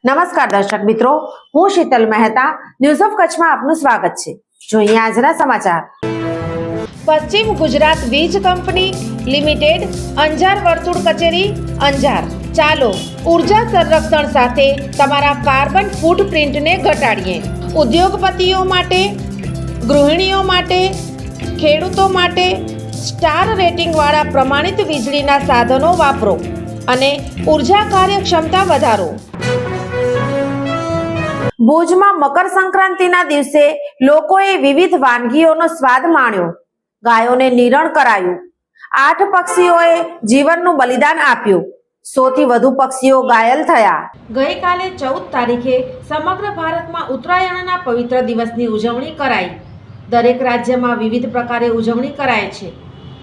નમસ્કાર દર્શક મિત્રો, હું શીતલ મહેતા ન્યૂઝ ઓફ કચ્છમાં આપનું સ્વાગત છે। જોઈએ આજના સમાચાર। પશ્ચિમ ગુજરાત વીજ કંપની લિમિટેડ અંજાર વર્તુળ કચેરી અંજાર। ચાલો ઉર્જા સંરક્ષણ સાથે તમારા કાર્બન ફૂટપ્રિન્ટને ઘટાડીએ। ઉદ્યોગપતિઓ માટે, ગૃહિણીઓ માટે, ખેડૂતો માટે સ્ટાર રેટિંગવાળા પ્રમાણિત વીજળીના સાધનો વાપરો અને ઉર્જા કાર્યક્ષમતા વધારો। ભુજમાં મકર સંક્રાંતિના દિવસે લોકોએ વિવિધ વાનગીઓનો સ્વાદ માણ્યો। ગાયોને નિરણ કરાયું। 8 પક્ષીઓએ જીવનનું બલિદાન આપ્યું। 100 થી વધુ પક્ષીઓ ઘાયલ થયા। ગઈકાલે 14 તારીખે સમગ્ર ભારતમાં ઉત્તરાયણના પવિત્ર દિવસની ઉજવણી કરાઈ। દરેક રાજ્યમાં વિવિધ પ્રકારે ઉજવણી કરાય છે।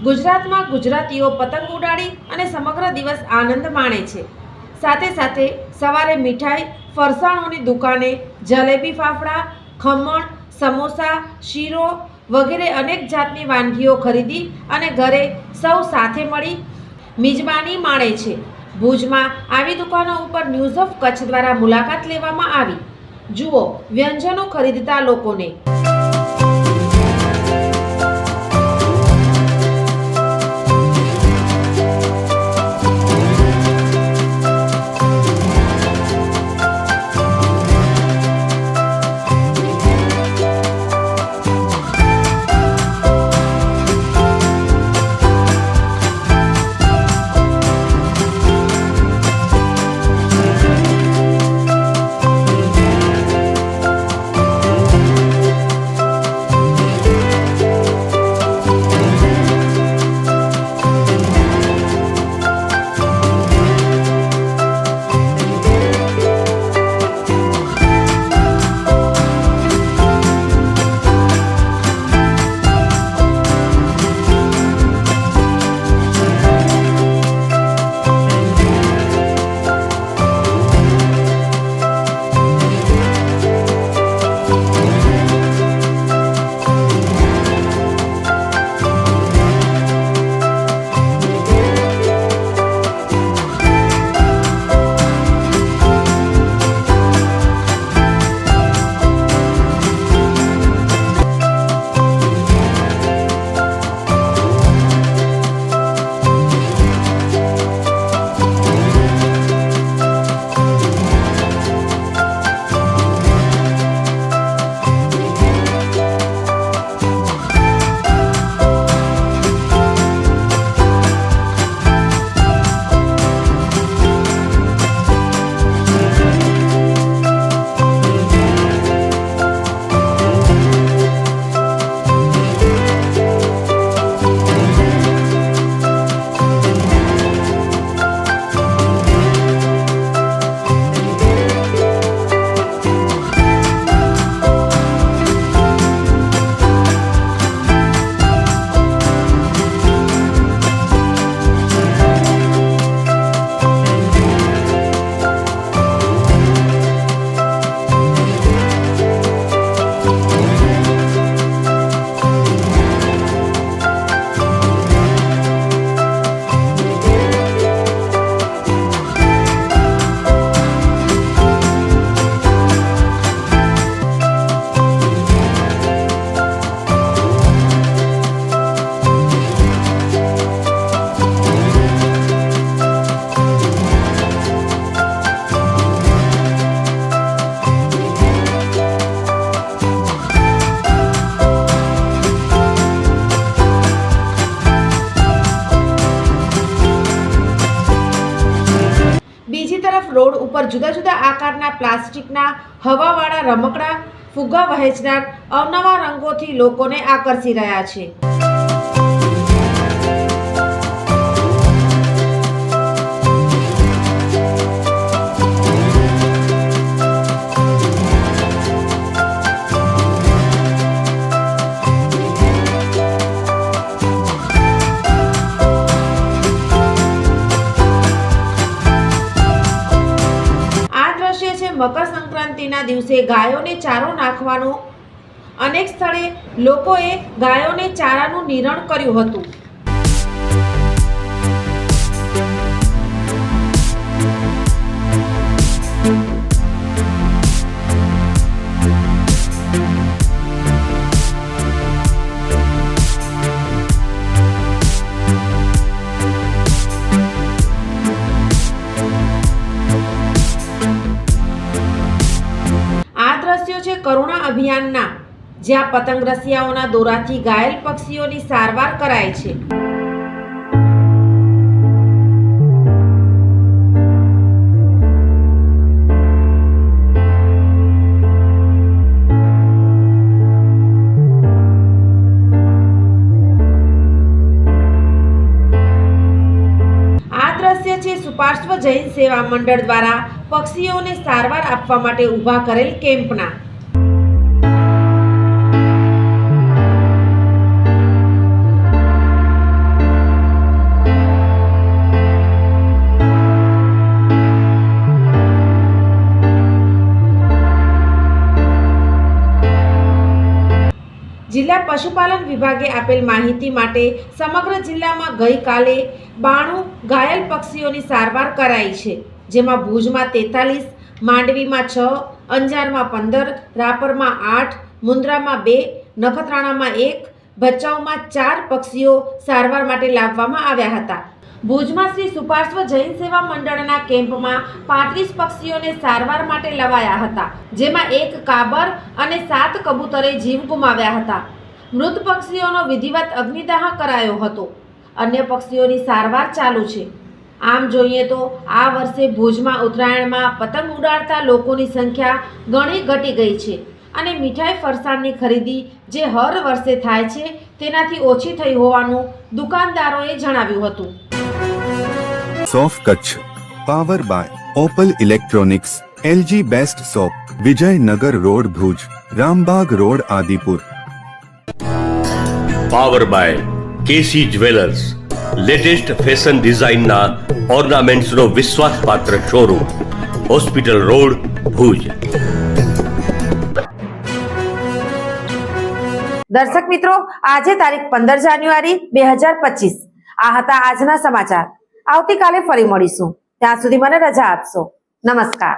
ગુજરાતમાં ગુજરાતીઓ પતંગ ઉડાડી અને સમગ્ર દિવસ આનંદ માણે છે। સાથે સાથે સવારે મીઠાઈ, ફરસાણોની દુકાને જલેબી, ફાફડા, ખમણ, સમોસા, શીરો વગેરે અનેક જાતની વાનગીઓ ખરીદી અને ઘરે સૌ સાથે મળી મિજબાની માણે છે। ભુજમાં આવી દુકાનો ઉપર ન્યૂઝ ઓફ કચ્છ દ્વારા મુલાકાત લેવામાં આવી। જુઓ વ્યંજનો ખરીદતા લોકોને। બીજી તરફ રોડ ઉપર જુદા જુદા આકારના પ્લાસ્ટિકના હવાવાળા રમકડા ફુગ્ગા વહેંચનાર અવનવા રંગોથી લોકોને આકર્ષી રહ્યા છે। મકર સંક્રાંતિના દિવસે ગાયોને ચારો નાખવાનો અનેક સ્થળે લોકોએ ગાયોને ચારાનું નિરણ કર્યું હતું। ઉદ્યાનના, જ્યાં પતંગ રસિયાઓના દોરાથી ઘાયલ પક્ષીઓની સારવાર કરાય છે. સુપાર્શ્વ જૈન સેવા મંડળ દ્વારા પક્ષીઓને સારવાર આપવા માટે ઊભા કરેલ કેમ્પના. જિલ્લા પશુપાલન વિભાગે આપેલ માહિતી માટે સમગ્ર જિલ્લામાં ગઈકાલે 92 ઘાયલ પક્ષીઓની સારવાર કરાઈ છે, જેમાં ભુજમાં 43, માંડવીમાં 6, અંજારમાં 15, રાપરમાં 8, મુન્દ્રામાં 2, નખત્રાણામાં 1, ભચાઉમાં 4 પક્ષીઓ સારવાર માટે લાવવામાં આવ્યા હતા. ભુજમાં શ્રી સુપાર્શ્વ જૈન સેવા મંડળના કેમ્પમાં 35 પક્ષીઓને સારવાર માટે લવાયા હતા, જેમાં 1 કાબર અને 7 કબૂતરે જીવ ગુમાવ્યા હતા. મૃત પક્ષીઓનો વિધિવત અગ્નિદાહ કરાયો હતો. અન્ય પક્ષીઓની સારવાર ચાલુ છે. આમ જોઈએ તો આ વર્ષે ભુજમાં ઉત્તરાયણમાં પતંગ ઉડાડતા લોકોની સંખ્યા ઘણી ઘટી ગઈ છે અને મીઠાઈ ફરસાણની ખરીદી જે હર વર્ષે થાય છે તેનાથી ઓછી થઈ હોવાનું દુકાનદારોએ જણાવ્યું હતું. સોફ Kutch power by Opal electronics, LG best shop, Vijaynagar road Bhuj, Rambag road Adipur. Power by KC jewellers, latest fashion ડિઝાઇનના ઓર્નામેન્ટ્સનો વિશ્વાસપાત્ર શોરૂમ, હોસ્પિટલ રોડ ભુજ. દર્શક મિત્રો, આજે તારીખ 15 જાન્યુઆરી 2025. આ હતા આજના સમાચાર. આવતીકાલે ફરી મળીશું. ત્યાં સુધી મને રજા આપશો. નમસ્કાર.